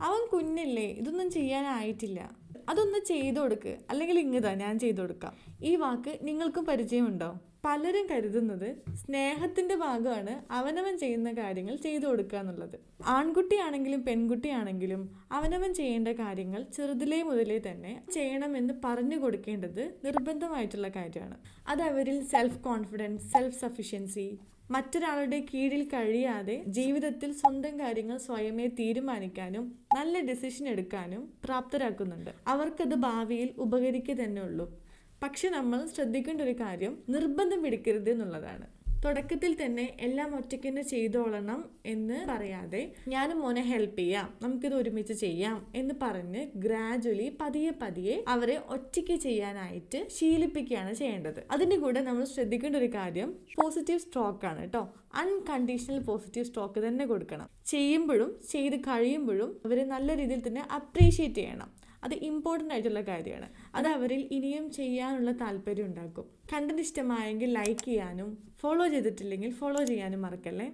അവൻ കുഞ്ഞല്ലേ, ഇതൊന്നും ചെയ്യാനായിട്ടില്ല, അതൊന്ന് ചെയ്തു കൊടുക്ക്, അല്ലെങ്കിൽ ഇങ്ങതാ ഞാൻ ചെയ്തു കൊടുക്കാം. ഈ വാക്ക് നിങ്ങൾക്കും പരിചയമുണ്ടോ? പലരും കരുതുന്നത് സ്നേഹത്തിന്റെ ഭാഗമാണ് അവനവൻ ചെയ്യുന്ന കാര്യങ്ങൾ ചെയ്തു കൊടുക്കുക എന്നുള്ളത്. ആൺകുട്ടിയാണെങ്കിലും പെൺകുട്ടിയാണെങ്കിലും അവനവൻ ചെയ്യേണ്ട കാര്യങ്ങൾ ചെറുതിലേ മുതലേ തന്നെ ചെയ്യണമെന്ന് പറഞ്ഞു കൊടുക്കേണ്ടത് നിർബന്ധമായിട്ടുള്ള കാര്യമാണ്. അത് അവരിൽ സെൽഫ് കോൺഫിഡൻസ്, സെൽഫ് സഫിഷ്യൻസി, മറ്റൊരാളുടെ കീഴിൽ കഴിയാതെ ജീവിതത്തിൽ സ്വന്തം കാര്യങ്ങൾ സ്വയമേ തീരുമാനിക്കാനും നല്ല ഡിസിഷൻ എടുക്കാനും പ്രാപ്തരാക്കുന്നുണ്ട്. അവർക്കത് ഭാവിയിൽ ഉപകരിക്കുക തന്നെ ഉള്ളൂ. പക്ഷെ നമ്മൾ ശ്രദ്ധിക്കേണ്ട ഒരു കാര്യം നിർബന്ധം പിടിക്കരുത് എന്നുള്ളതാണ്. തുടക്കത്തിൽ തന്നെ എല്ലാം ഒറ്റയ്ക്ക് തന്നെ ചെയ്തോളണം എന്ന് പറയാതെ ഞാനും മോനെ ഹെൽപ്പ് ചെയ്യാം, നമുക്കിത് ഒരുമിച്ച് ചെയ്യാം എന്ന് പറഞ്ഞ് ഗ്രാജുവലി പതിയെ പതിയെ അവരെ ഒറ്റയ്ക്ക് ചെയ്യാനായിട്ട് ശീലിപ്പിക്കുകയാണ് ചെയ്യേണ്ടത്. അതിൻ്റെ കൂടെ നമ്മൾ ശ്രദ്ധിക്കേണ്ട ഒരു കാര്യം പോസിറ്റീവ് സ്ട്രോക്ക് ആണ് കേട്ടോ. അൺകണ്ടീഷണൽ പോസിറ്റീവ് സ്ട്രോക്ക് തന്നെ കൊടുക്കണം. ചെയ്യുമ്പോഴും ചെയ്ത് കഴിയുമ്പോഴും അവരെ നല്ല രീതിയിൽ തന്നെ അപ്രീഷിയേറ്റ് ചെയ്യണം. അത് ഇമ്പോർട്ടൻ്റ് ആയിട്ടുള്ള കാര്യമാണ്. അത് അവരിൽ ഇനിയും ചെയ്യാനുള്ള താല്പര്യം ഉണ്ടാക്കും. കണ്ടന്റ് ഇഷ്ടമായെങ്കിൽ ലൈക്ക് ചെയ്യാനും ഫോളോ ചെയ്തിട്ടില്ലെങ്കിൽ ഫോളോ ചെയ്യാനും മറക്കല്ലേ.